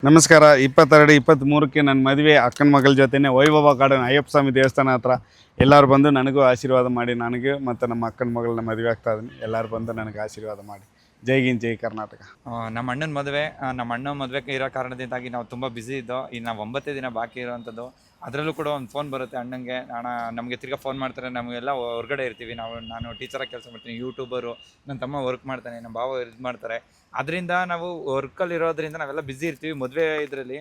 ನಮಸ್ಕಾರ. 22-23ಕ್ಕೆ ನನ್ನ ಮದುವೆ ಅಕ್ಕನ ಮಗಳ ಜೊತೆನೇ ವೈಭವ ಗಾರ್ಡನ್ ಅಯ್ಯಪ್ಪ ಸ್ವಾಮಿ ದೇವಸ್ಥಾನ ಹತ್ರ ಎಲ್ಲರೂ ಬಂದು ನನಗೂ ಆಶೀರ್ವಾದ ಮಾಡಿ. ನನಗೆ ಮತ್ತು ನಮ್ಮ ಅಕ್ಕನ ಮಗಳನ್ನ ಮದುವೆ ಆಗ್ತಾ ಇದ್ದೀನಿ. ಎಲ್ಲರೂ ಬಂದು ನನಗೆ ಆಶೀರ್ವಾದ ಮಾಡಿ. ಜೈ ಹಿಂದ್, ಜೈ ಕರ್ನಾಟಕ. ನಮ್ಮ ಅಣ್ಣನ ಮದುವೆ ಇರೋ ಕಾರಣದಿಂದಾಗಿ ನಾವು ತುಂಬ ಬ್ಯುಸಿ ಇದ್ದೋ. ಇನ್ನು ನಾವು 9 ದಿನ ಬಾಕಿ ಇರೋವಂಥದ್ದು. ಅದರಲ್ಲೂ ಕೂಡ ಒಂದು ಫೋನ್ ಬರುತ್ತೆ ಅಣ್ಣಂಗೆ. ಅಣ್ಣ ನಮಗೆ ತಿರ್ಗಾ ಫೋನ್ ಮಾಡ್ತಾರೆ. ನಮಗೆಲ್ಲ ಹೊರಗಡೆ ಇರ್ತೀವಿ. ನಾನು ಟೀಚರಾಗಿ ಕೆಲಸ ಮಾಡ್ತೀನಿ, ಯೂಟ್ಯೂಬರು. ನನ್ನ ತಮ್ಮ ವರ್ಕ್ ಮಾಡ್ತಾನೆ, ನಮ್ಮ ಭಾವ ಇದು ಮಾಡ್ತಾರೆ. ಅದರಿಂದ ನಾವು ವರ್ಕಲ್ಲಿ ಇರೋದ್ರಿಂದ ನಾವೆಲ್ಲ ಬ್ಯುಸಿ ಇರ್ತೀವಿ. ಮದುವೆ ಇದರಲ್ಲಿ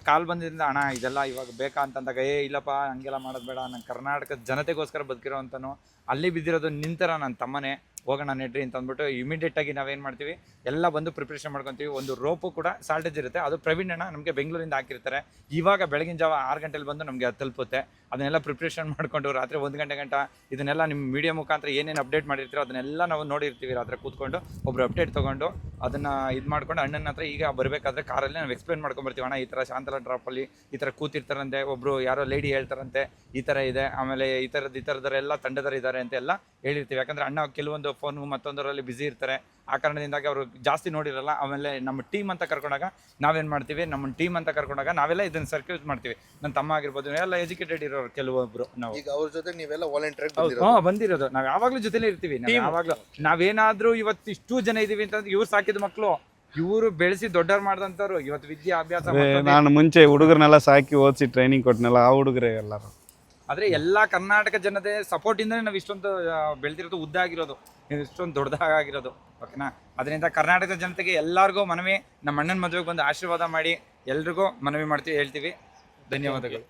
ಕಾಲ್ ಬಂದಿದ್ದರಿಂದ ಅಣ್ಣ ಇದೆಲ್ಲ ಇವಾಗ ಬೇಕಾ ಅಂತಂದಾಗ ಇಲ್ಲಪ್ಪ ಹಂಗೆಲ್ಲ ಮಾಡೋದು ಬೇಡ, ನಾನು ಕರ್ನಾಟಕದ ಜನತೆಗೋಸ್ಕರ ಬದುಕಿರೋ ಅಂತನೋ ಅಲ್ಲಿ ಬಿದ್ದಿರೋದು ನಿಂತರ ನನ್ನ ತಮ್ಮನೇ, ಹೋಗೋಣ ನೆಡ್ರಿ ಅಂತ ಅಂದ್ಬಿಟ್ಟು ಇಮಿಡಿಯೇಟಾಗಿ ನಾವೇನು ಮಾಡ್ತೀವಿ ಎಲ್ಲ ಬಂದು ಪ್ರಿಪ್ರೇಷನ್ ಮಾಡ್ಕೊತೀವಿ. ಒಂದು ರೋಪು ಕೂಡ ಶಾರ್ಟೇಜ್ ಇರುತ್ತೆ. ಅದು ಪ್ರವೀಣ್ ಅಣ್ಣ ನಮಗೆ ಬೆಂಗಳೂರಿಂದ ಹಾಕಿರ್ತಾರೆ. ಇವಾಗ ಬೆಳಗಿನ ಜಾವ 6 ಗಂಟೆಲಿ ಬಂದು ನಮಗೆ ಅದು ತಲುಪುತ್ತೆ. ಅದನ್ನೆಲ್ಲ ಪ್ರಿಪ್ರೇಷನ್ ಮಾಡಿಕೊಂಡು ರಾತ್ರಿ 1 ಗಂಟೆ ಇದನ್ನೆಲ್ಲ ನಿಮ್ಮ ಮೀಡಿಯಾ ಮುಖಾಂತರ ಏನೇನು ಅಪ್ಡೇಟ್ ಮಾಡಿರ್ತೀರೋ ಅದನ್ನೆಲ್ಲ ನಾವು ನೋಡಿರ್ತೀವಿ. ರಾತ್ರಿ ಕೂತ್ಕೊಂಡು ಒಬ್ರು ಅಪ್ಡೇಟ್ ತೊಗೊಂಡು ಅದನ್ನು ಇದು ಮಾಡ್ಕೊಂಡು ಅಣ್ಣನ ಹತ್ರ ಈಗ ಬರಬೇಕಾದ್ರೆ ಕಾರಲ್ಲಿ ನಾವು ಎಕ್ಸ್ಪ್ಲೇನ್ ಮಾಡ್ಕೊಂಬರ್ತೀವಿ. ಅಣ್ಣ ಈ ಥರ ಶಾಂತಲ ಡ್ರಾಪಲ್ಲಿ ಈ ಥರ ಕೂತಿರ್ತಾರಂತೆ, ಒಬ್ಬರು ಯಾರೋ ಲೇಡಿ ಹೇಳ್ತಾರಂತೆ ಈ ಥರ ಇದೆ, ಆಮೇಲೆ ಈ ಥರದವರೆಲ್ಲ ತಂಡದವರು ಇದ್ದಾರೆ ಅಂತ ಎಲ್ಲ ಹೇಳಿರ್ತೀವಿ. ಯಾಕಂದರೆ ಅಣ್ಣ ಕೆಲವೊಂದು ಫೋನು ಮತ್ತೊಂದರಲ್ಲಿ ಬ್ಯುಸಿ ಇರ್ತಾರೆ. ಆ ಕಾರಣದಿಂದಾಗಿ ಅವರು ಜಾಸ್ತಿ ನೋಡಿರಲ್ಲ. ಆಮೇಲೆ ನಮ್ಮ ಟೀಮ್ ಅಂತ ಕರ್ಕೊಂಡಾಗ ನಾವೇನು ಮಾಡ್ತೀವಿ, ನಮ್ಮ ಟೀಮ್ ಅಂತ ಕರ್ಕೊಂಡಾಗ ನಾವೆಲ್ಲ ಇದನ್ನು ಸರ್ಕ್ಯೂಟ್ ಮಾಡ್ತೀವಿ. ನನ್ನ ತಮ್ಮ ಆಗಿರ್ಬೋದು, ಎಲ್ಲ ಎಜುಕೇಟೆಡ್ ಇರೋರು ಕೆಲವೊಬ್ರು. ನಾವು ಈಗ ಅವ್ರ ಜೊತೆ ನೀವೆಲ್ಲ ವಾಲಂಟಿಯರ್ ಬಂದಿರೋದು. ನಾವು ಯಾವಾಗಲೂ ಜೊತೆಲೇ ಇರ್ತೀವಿ. ಯಾವಾಗಲೂ ನಾವೇನಾದ್ರೂ ಇವತ್ತು ಇಷ್ಟು ಜನ ಇದೀವಿ ಅಂತಂದ್ರೆ ಇವ್ರು ಸಾಕಿದ ಮಕ್ಕಳು, ಇವರು ಬೆಳೆಸಿ ದೊಡ್ಡವ್ರು ಮಾಡಿದಂಥವ್ರು. ಇವತ್ತು ವಿದ್ಯಾಭ್ಯಾಸ ನಾನು ಮುಂಚೆ ಹುಡುಗರನ್ನೆಲ್ಲ ಸಾಕಿ ಓದಿಸಿ ಟ್ರೈನಿಂಗ್ ಕೊಟ್ಟನಲ್ಲ, ಆ ಹುಡುಗರೇ ಎಲ್ಲರೂ. ಆದರೆ ಎಲ್ಲ ಕರ್ನಾಟಕ ಜನತೆ ಸಪೋರ್ಟಿಂದಲೇ ನಾವು ಇಷ್ಟೊಂದು ಬೆಳೆದಿರೋದು, ಉದ್ದ ಆಗಿರೋದು, ಇಷ್ಟೊಂದು ದೊಡ್ಡದಾಗಿರೋದು. ಓಕೆನಾ? ಅದರಿಂದ ಕರ್ನಾಟಕದ ಜನತೆಗೆ ಎಲ್ಲರಿಗೂ ಮನವಿ, ನಮ್ಮ ಅಣ್ಣನ ಮದುವೆಗೆ ಬಂದು ಆಶೀರ್ವಾದ ಮಾಡಿ ಎಲ್ರಿಗೂ ಮನವಿ ಮಾಡ್ತೀವಿ, ಹೇಳ್ತೀವಿ. ಧನ್ಯವಾದಗಳು.